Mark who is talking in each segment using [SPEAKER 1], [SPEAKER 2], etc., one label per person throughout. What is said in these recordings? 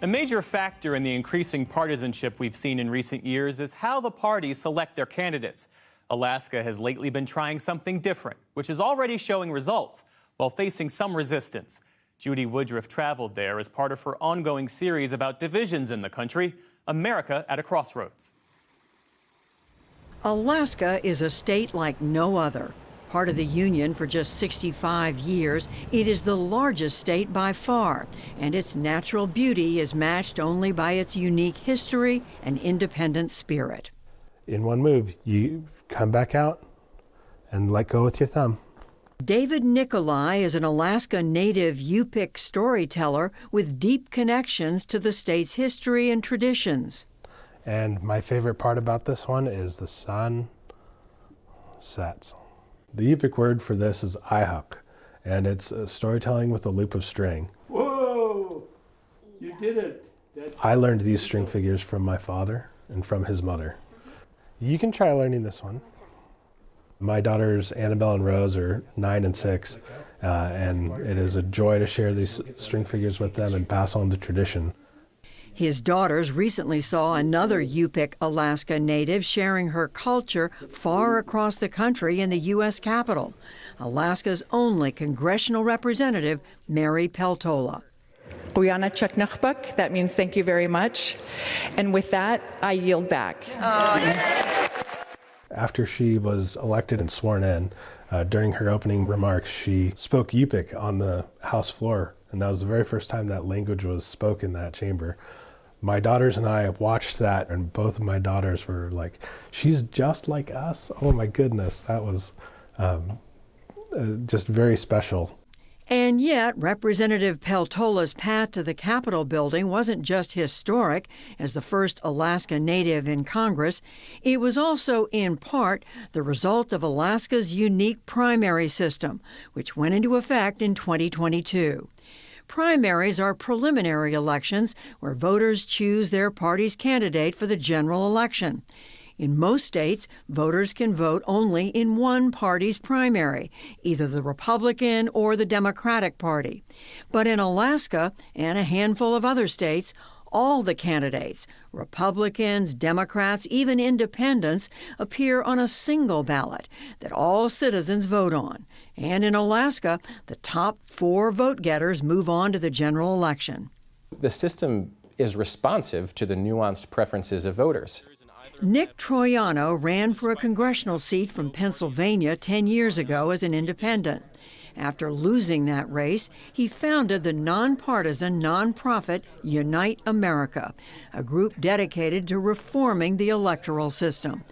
[SPEAKER 1] A major factor in the increasing partisanship we've seen in recent years is how the parties select their candidates. Alaska has lately been trying something different, which is already showing results while facing some resistance. Judy Woodruff traveled there as part of her ongoing series about divisions in the country, America at a Crossroads.
[SPEAKER 2] Alaska is a state like no other. Part of the Union for just 65 years, it is the largest state by far, and its natural beauty is matched only by its unique history and independent spirit.
[SPEAKER 3] In one move, you come back out and let go with your thumb.
[SPEAKER 2] David Nikolai is an Alaska Native Yupik storyteller with deep connections to the state's history and traditions.
[SPEAKER 3] And my favorite part about this one is the sun sets. The Yupik word for this is ihuk, and it's storytelling with a loop of string.
[SPEAKER 4] Whoa! You did it!
[SPEAKER 3] I learned these string figures from my father and from his mother. You can try learning this one. My daughters Annabelle and Rose are 9 and 6, and it is a joy to share these string figures with them and pass on the tradition.
[SPEAKER 2] His daughters recently saw another Yupik Alaska native sharing her culture far across the country in the U.S. Capitol, Alaska's only congressional representative, Mary Peltola.
[SPEAKER 5] Guyana Chuknukbuk, that means thank you very much. And with that, I yield back.
[SPEAKER 3] After she was elected and sworn in, during her opening remarks, she spoke Yupik on the House floor, and that was the very first time that language was spoken in that chamber. My daughters and I watched that, and both of my daughters were like, she's just like us. Oh my goodness, that was just very special.
[SPEAKER 2] And yet, Representative Peltola's path to the Capitol building wasn't just historic as the first Alaska Native in Congress. It was also, in part, the result of Alaska's unique primary system, which went into effect in 2022. Primaries are preliminary elections where voters choose their party's candidate for the general election. In most states, voters can vote only in one party's primary, either the Republican or the Democratic Party. But in Alaska and a handful of other states, all the candidates, Republicans, Democrats, even independents, appear on a single ballot that all citizens vote on. And in Alaska, the top 4 vote-getters move on to the general election.
[SPEAKER 6] The system is responsive to the nuanced preferences of voters.
[SPEAKER 2] Nick Troiano ran for a congressional seat from Pennsylvania 10 years ago as an independent. After losing that race, he founded the nonpartisan nonprofit Unite America, a group dedicated to reforming the electoral system.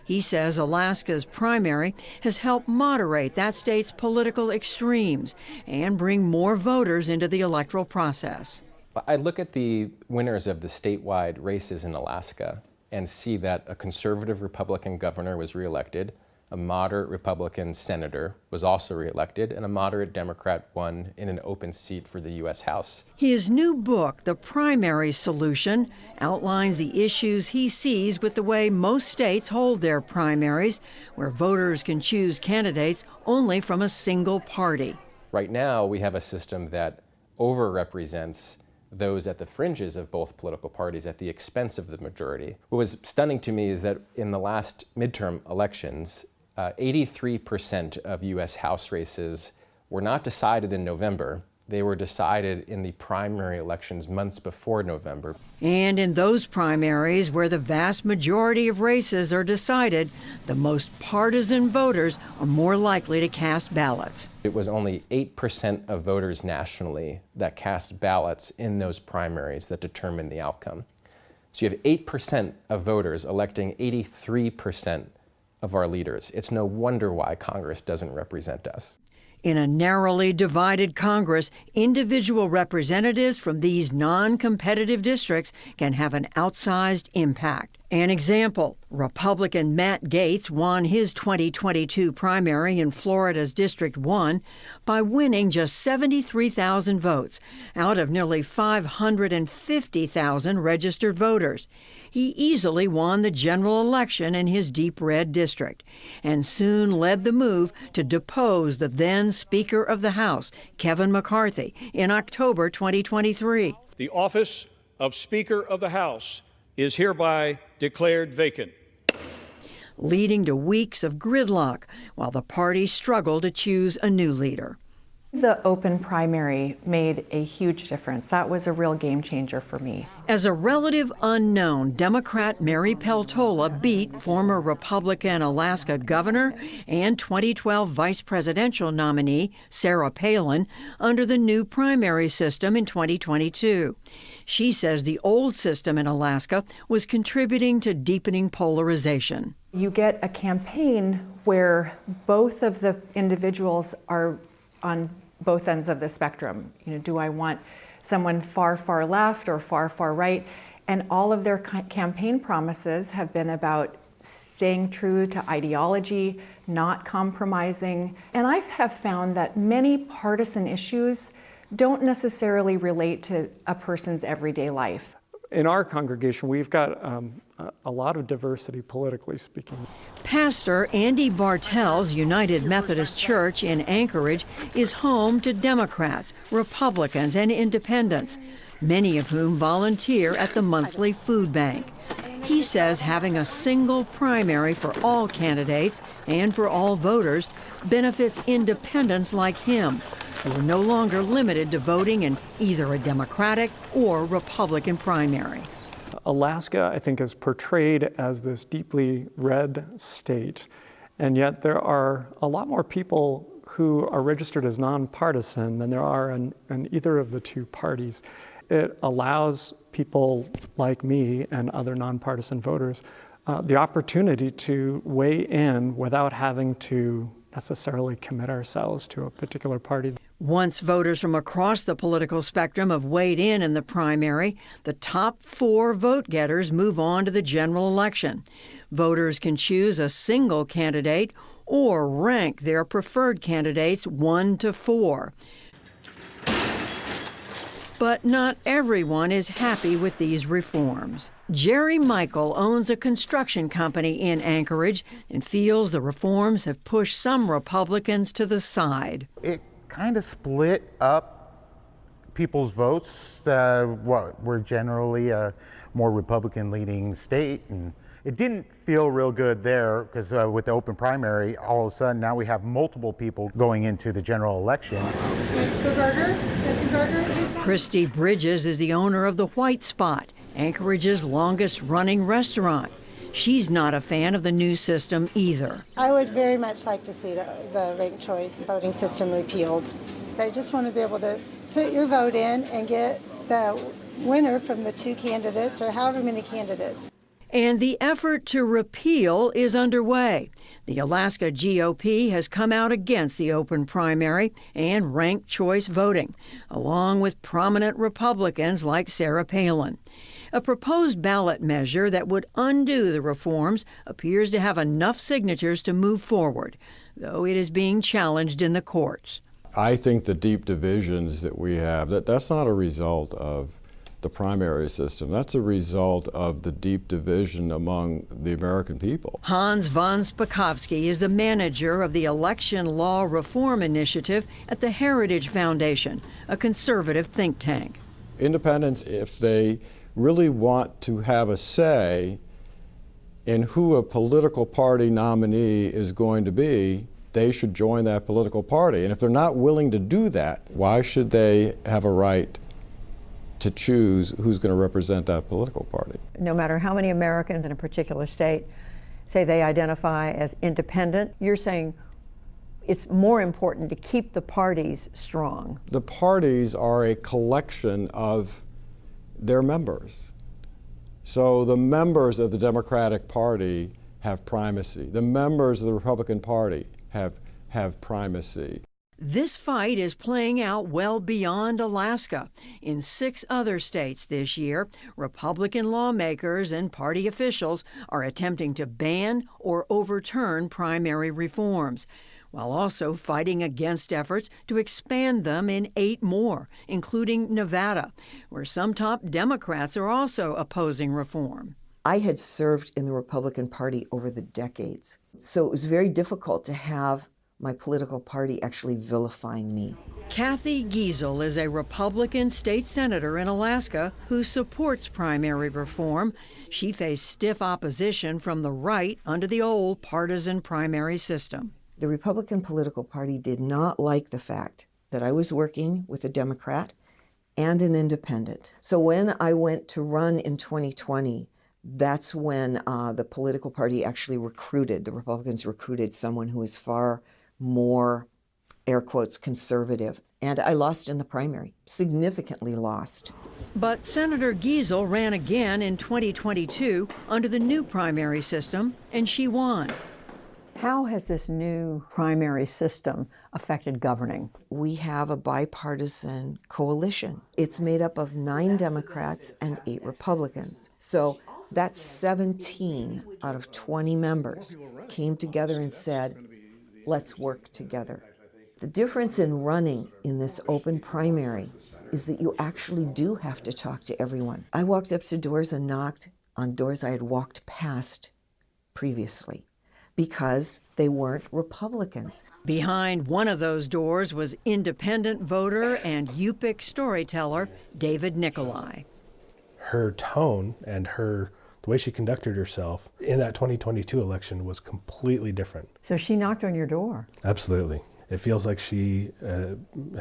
[SPEAKER 2] He says Alaska's primary has helped moderate that state's political extremes and bring more voters into the electoral process.
[SPEAKER 6] I look at the winners of the statewide races in Alaska and see that a conservative Republican governor was reelected, a moderate Republican senator was also reelected, and a moderate Democrat won in an open seat for the U.S. House.
[SPEAKER 2] His new book, The Primary Solution, outlines the issues he sees with the way most states hold their primaries, where voters can choose candidates only from a single party.
[SPEAKER 6] Right now, we have a system that overrepresents those at the fringes of both political parties at the expense of the majority. What was stunning to me is that in the last midterm elections, 83% of U.S. House races were not decided in November. They were decided in the primary elections months before November.
[SPEAKER 2] And in those primaries, where the vast majority of races are decided, the most partisan voters are more likely to cast ballots.
[SPEAKER 6] It was only 8% of voters nationally that cast ballots in those primaries that determined the outcome. So you have 8% of voters electing 83% of our leaders. It's no wonder why Congress doesn't represent us.
[SPEAKER 2] In a narrowly divided Congress, individual representatives from these non-competitive districts can have an outsized impact. An example, Republican Matt Gaetz won his 2022 primary in Florida's District 1 by winning just 73,000 votes out of nearly 550,000 registered voters. He easily won the general election in his deep red district and soon led the move to depose the then Speaker of the House, Kevin McCarthy, in October 2023.
[SPEAKER 4] The office of Speaker of the House is hereby declared vacant,
[SPEAKER 2] leading to weeks of gridlock while the party struggled to choose a new leader.
[SPEAKER 5] The open primary made a huge difference. That was a real game changer for me.
[SPEAKER 2] As a relative unknown, Democrat Mary Peltola beat former Republican Alaska governor and 2012 vice presidential nominee Sarah Palin under the new primary system in 2022. She says the old system in Alaska was contributing to deepening polarization.
[SPEAKER 5] You get a campaign where both of the individuals are on both ends of the spectrum. Do I want someone far, far left or far, far right? And all of their campaign promises have been about staying true to ideology, not compromising. And I have found that many partisan issues don't necessarily relate to a person's everyday life.
[SPEAKER 7] In our congregation, we've got a lot of diversity, politically speaking.
[SPEAKER 2] Pastor Andy Bartell's United Methodist Church in Anchorage is home to Democrats, Republicans, and independents, many of whom volunteer at the monthly food bank. He says having a single primary for all candidates and for all voters benefits independents like him, who are no longer limited to voting in either a Democratic or Republican primary.
[SPEAKER 7] Alaska, I think, is portrayed as this deeply red state, and yet there are a lot more people who are registered as nonpartisan than there are in either of the two parties. It allows people like me and other nonpartisan voters the opportunity to weigh in without having to necessarily commit ourselves to a particular party.
[SPEAKER 2] Once voters from across the political spectrum have weighed in the primary, the top 4 vote-getters move on to the general election. Voters can choose a single candidate or rank their preferred candidates 1 to 4. But not everyone is happy with these reforms. Jerry Michael owns a construction company in Anchorage and feels the reforms have pushed some Republicans to the side.
[SPEAKER 8] It kind of split up people's votes. We're generally a more Republican-leaning state, and it didn't feel real good there because with the open primary, all of a sudden now we have multiple people going into the general election.
[SPEAKER 2] Christy Bridges is the owner of the White Spot, Anchorage's longest-running restaurant. She's not a fan of the new system either.
[SPEAKER 9] I would very much like to see the ranked choice voting system repealed. I just want to be able to put your vote in and get the winner from the 2 candidates or however many candidates.
[SPEAKER 2] And the effort to repeal is underway. The Alaska GOP has come out against the open primary and ranked choice voting, along with prominent Republicans like Sarah Palin. A proposed ballot measure that would undo the reforms appears to have enough signatures to move forward, though it is being challenged in the courts.
[SPEAKER 10] I think the deep divisions that we have, that's not a result of the primary system. That's a result of the deep division among the American people.
[SPEAKER 2] Hans von Spakovsky is the manager of the Election Law Reform Initiative at the Heritage Foundation, a conservative think tank.
[SPEAKER 10] Independents, if they really want to have a say in who a political party nominee is going to be, they should join that political party. And if they're not willing to do that, why should they have a right to choose who's going to represent that political party?
[SPEAKER 2] No matter how many Americans in a particular state say they identify as independent, you're saying it's more important to keep the parties strong.
[SPEAKER 10] The parties are a collection of their members. So the members of the Democratic Party have primacy. The members of the Republican Party have primacy.
[SPEAKER 2] This fight is playing out well beyond Alaska. In 6 other states this year, Republican lawmakers and party officials are attempting to ban or overturn primary reforms, while also fighting against efforts to expand them in 8 more, including Nevada, where some top Democrats are also opposing reform.
[SPEAKER 11] I had served in the Republican Party over the decades, so it was very difficult to have my political party actually vilifying me.
[SPEAKER 2] Kathy Giesel is a Republican state senator in Alaska who supports primary reform. She faced stiff opposition from the right under the old partisan primary system.
[SPEAKER 11] The Republican political party did not like the fact that I was working with a Democrat and an independent. So when I went to run in 2020, that's when the political party actually recruited, the Republicans recruited someone who was far more, air quotes, conservative. And I lost in the primary, significantly lost.
[SPEAKER 2] But Senator Giesel ran again in 2022 under the new primary system, and she won. How has this new primary system affected governing?
[SPEAKER 11] We have a bipartisan coalition. It's made up of 9 Democrats and 8 Republicans. So that's 17 out of 20 members came together and said, let's work together. The difference in running in this open primary is that you actually do have to talk to everyone. I walked up to doors and knocked on doors I had walked past previously because they weren't Republicans.
[SPEAKER 2] Behind one of those doors was independent voter and Yupik storyteller David Nikolai.
[SPEAKER 3] Her tone and the way she conducted herself in that 2022 election was completely different.
[SPEAKER 2] So she knocked on your door?
[SPEAKER 3] Absolutely. It feels like she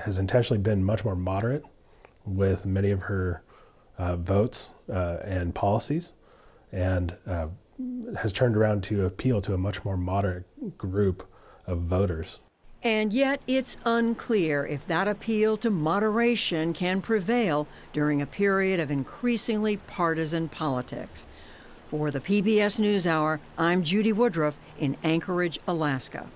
[SPEAKER 3] has intentionally been much more moderate with many of her votes and policies, and has turned around to appeal to a much more moderate group of voters.
[SPEAKER 2] And yet it's unclear if that appeal to moderation can prevail during a period of increasingly partisan politics. For the PBS NewsHour, I'm Judy Woodruff in Anchorage, Alaska.